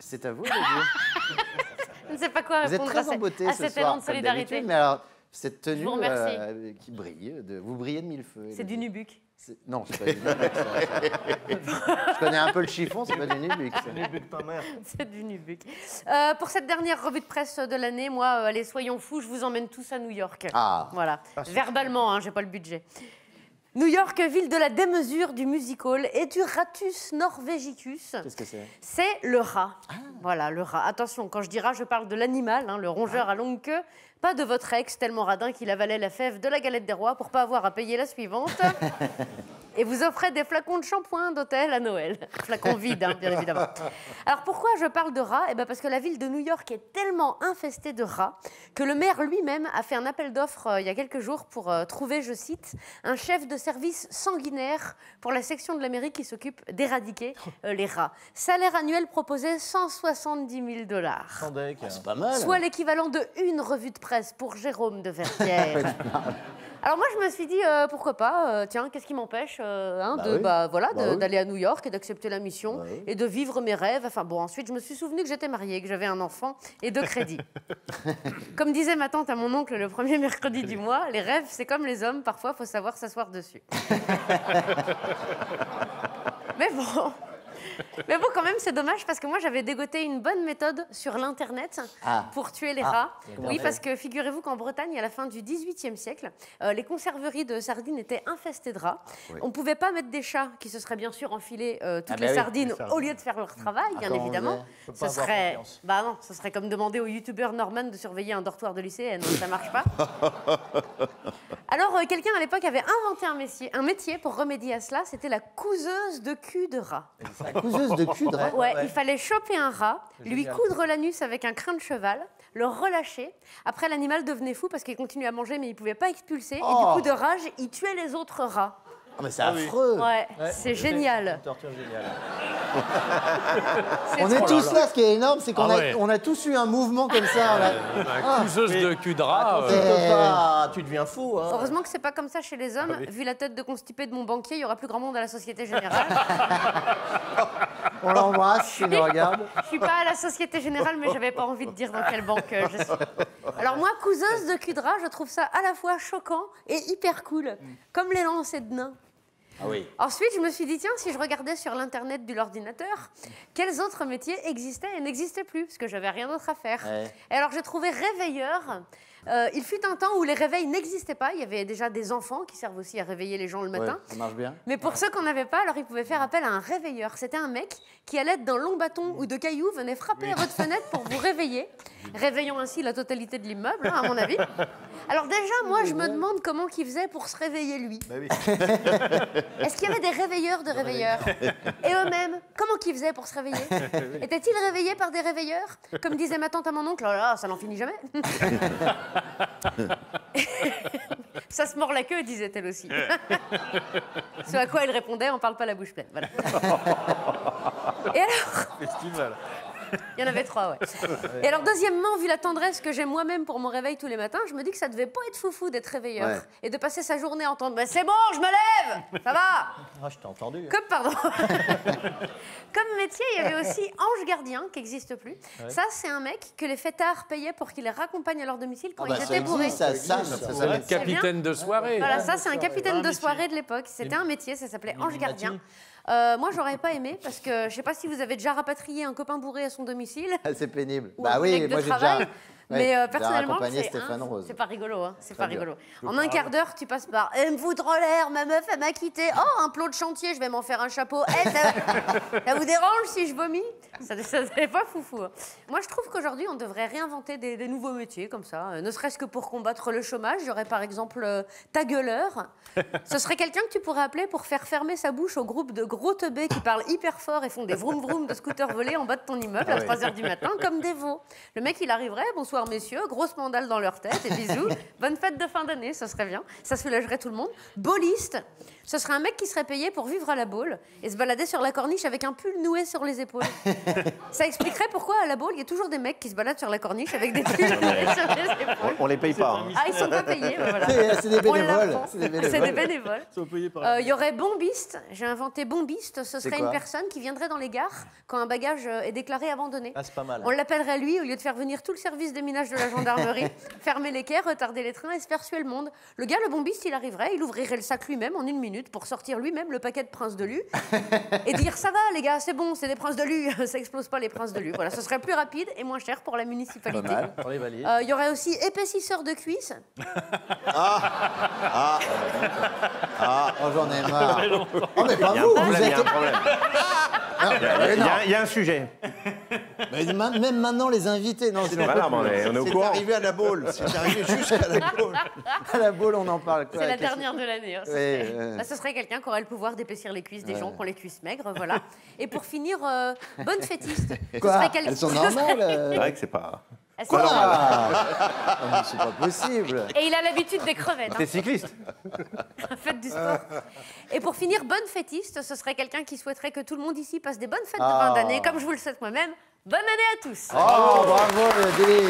C'est à vous, Elodie. Je ne sais pas quoi Vous êtes répondre très en beauté à ce cet soir, élan de solidarité. mais alors, cette tenue vous remercie. qui brille, vous brillez de mille feux. C'est du nubuck. Non, c'est pas du nubuck. Je connais un peu le chiffon, c'est pas du nubuck. C'est du nubuck. Pour cette dernière revue de presse de l'année, moi, allez, soyons fous, je vous emmène tous à New York. Ah. Voilà. Verbalement, hein, j'ai pas le budget. New York, ville de la démesure, du music-hall et du ratus norvegicus. Qu'est-ce que c'est? C'est le rat. Ah. Voilà, le rat. Attention, quand je dis rat, je parle de l'animal, hein, le rongeur à longue queue. Pas de votre ex, tellement radin qu'il avalait la fève de la galette des rois pour pas avoir à payer la suivante. Et vous offrez des flacons de shampoing d'hôtel à Noël. Flacons vides, hein, bien évidemment. Alors pourquoi je parle de rats? Eh bien parce que la ville de New York est tellement infestée de rats que le maire lui-même a fait un appel d'offres il y a quelques jours pour trouver, je cite, un chef de service sanguinaire pour la section de l'Amérique qui s'occupe d'éradiquer les rats. Salaire annuel proposé $170 000. C'est pas mal. Soit l'équivalent de une revue de presse pour Jérôme de Verdière. Alors moi, je me suis dit, pourquoi pas, tiens, qu'est-ce qui m'empêche d'aller à New York et d'accepter la mission et de vivre mes rêves. Enfin bon, ensuite, je me suis souvenu que j'étais mariée, que j'avais un enfant et de crédit. Comme disait ma tante à mon oncle le premier mercredi du mois, les rêves, c'est comme les hommes, parfois, il faut savoir s'asseoir dessus. Mais bon... Mais bon, quand même, c'est dommage parce que moi, j'avais dégoté une bonne méthode sur l'Internet pour tuer les rats. Oui, parce que figurez-vous qu'en Bretagne, à la fin du XVIIIe siècle, les conserveries de sardines étaient infestées de rats. On ne pouvait pas mettre des chats qui se seraient bien sûr enfilés toutes les sardines au lieu de faire leur travail, bien évidemment. Ce serait... Bah non, ce serait comme demander au youtubeur Norman de surveiller un dortoir de lycéenne. Ça ne marche pas. Alors, quelqu'un à l'époque avait inventé un métier pour remédier à cela. C'était la couseuse de cul de rat. Couseuse de cul de rat. Ouais, il fallait choper un rat, lui coudre l'anus avec un crin de cheval, le relâcher. Après, l'animal devenait fou parce qu'il continuait à manger, mais il ne pouvait pas expulser. Et du coup, de rage, il tuait les autres rats. Ah, mais c'est affreux. Ouais, c'est génial. Une torture géniale. On est tous là, ce qui est énorme, c'est qu'on a tous eu un mouvement comme ça. La couseuse de cul de rat. Tu deviens fou. Hein. Heureusement que c'est pas comme ça chez les hommes. Vu la tête de constipé de mon banquier, il y aura plus grand monde à la Société Générale. On l'embrasse, s'il nous regarde. Je suis pas à la Société Générale, mais j'avais pas envie de dire dans quelle banque je suis. Alors moi, couseuse de cul de rat, je trouve ça à la fois choquant et hyper cool, comme les lancers de nains. Ah oui. Ensuite, je me suis dit, tiens, si je regardais sur l'internet de l'ordinateur, quels autres métiers existaient et n'existaient plus, parce que j'avais rien d'autre à faire. Ouais. Et alors, j'ai trouvé réveilleur. Il fut un temps où les réveils n'existaient pas. Il y avait déjà des enfants qui servent aussi à réveiller les gens le matin. Ouais, ça marche bien. Mais pour ceux qu'on n'avait pas, alors ils pouvaient faire appel à un réveilleur. C'était un mec qui, à l'aide d'un long bâton ou de cailloux, venait frapper à votre fenêtre pour vous réveiller, réveillant ainsi la totalité de l'immeuble, hein, à mon avis. Alors déjà, moi, je me demande comment il faisait pour se réveiller, lui. Bah oui. Est-ce qu'il y avait des réveilleurs de réveilleurs? Et eux-mêmes, comment ils faisaient pour se réveiller? Étaient-ils réveillés par des réveilleurs? Comme disait ma tante à mon oncle, oh là, ça n'en finit jamais. Ça se mord la queue, disait-elle aussi. Ce à quoi elle répondait, on parle pas la bouche pleine. Voilà. Et alors... Festival. Il y en avait 3, ouais. Et alors, deuxièmement, vu la tendresse que j'ai moi-même pour mon réveil tous les matins, je me dis que ça devait pas être foufou d'être réveilleur et de passer sa journée à entendre « C'est bon, je me lève, ça va !» Ah, je t'ai entendu. Comme, pardon. Comme métier, il y avait aussi ange gardien, qui n'existe plus. Ouais. Ça, c'est un mec que les fêtards payaient pour qu'il les raccompagne à leur domicile quand ils étaient bourrés. Ça capitaine de soirée. Voilà, ça, c'est un capitaine de soirée de l'époque. C'était un métier, ça s'appelait ange gardien. Moi, j'aurais pas aimé parce que je sais pas si vous avez déjà rapatrié un copain bourré à son domicile. C'est pénible. Bah oui, moi j'ai déjà. Mais personnellement, c'est pas rigolo. Hein, c'est pas rigolo. En un quart d'heure, tu passes par me foutre en l'air, ma meuf, elle m'a quitté. Oh, un plot de chantier, je vais m'en faire un chapeau. Ça vous dérange si je vomis? Ça n'est pas foufou. Hein. Moi, je trouve qu'aujourd'hui, on devrait réinventer des nouveaux métiers comme ça. Ne serait-ce que pour combattre le chômage. Il y aurait par exemple ta gueuleur. Ce serait quelqu'un que tu pourrais appeler pour faire fermer sa bouche au groupe de gros teubés qui parlent hyper fort et font des vroom vroom de scooter volés en bas de ton immeuble à 3 h du matin, comme des veaux. Le mec, il arriverait, bonsoir. bonsoir messieurs, grosse mandale dans leur tête et bisous. Bonne fête de fin d'année, ça serait bien. Ça soulagerait tout le monde. Bowliste, ce serait un mec qui serait payé pour vivre à la boule et se balader sur la corniche avec un pull noué sur les épaules. Ça expliquerait pourquoi à la boule, il y a toujours des mecs qui se baladent sur la corniche avec des pulls noués sur les épaules. On les paye pas. Hein. Ah, ils sont pas payés, ben voilà. C'est des On bénévoles. l'apprend. C'est des bénévoles. Il y aurait bombiste. J'ai inventé bombiste. Ce serait une personne qui viendrait dans les gares quand un bagage est déclaré abandonné. Ah, c'est pas mal. On l'appellerait lui au lieu de faire venir tout le service des minages de la gendarmerie, fermer les quais, retarder les trains et se faire suer le monde. Le gars, le bombiste, il arriverait, il ouvrirait le sac lui-même en 1 minute pour sortir lui-même le paquet de Prince de Lu et dire ça va les gars, c'est bon, c'est des Princes de Lu, ça explose pas les Princes de Lu. Voilà, ce serait plus rapide et moins cher pour la municipalité. Pour les valises. Il y aurait aussi épaississeur de cuisses. Oh, j'en ai marre. Oh, mais pas Il y a un vous, vous problème, il y êtes... a un problème. Il y a un sujet. Mais même maintenant, les invités, non, c'est Voilà, on est au courant. arrivé à la boule. C'est arrivé jusqu'à la boule. À la boule, on en parle. Quoi, C'est la dernière de l'année. Hein, Oui, Là, ce serait quelqu'un qui aurait le pouvoir d'épaissir les cuisses des gens qui ont les cuisses maigres, voilà. Et pour finir, bonne fétiste. Ce Quoi serait quelqu'un- Elles sont normales. C'est vrai que c'est pas. Elles sont Quoi normales. Ah, mais c'est pas possible. Et il a l'habitude des crevettes. T'es cycliste. Faites du sport. Et pour finir, bonne fêtiste, ce serait quelqu'un qui souhaiterait que tout le monde ici passe des bonnes fêtes de fin d'année, comme je vous le souhaite moi-même. Bonne année à tous. Oh, bravo, Délé.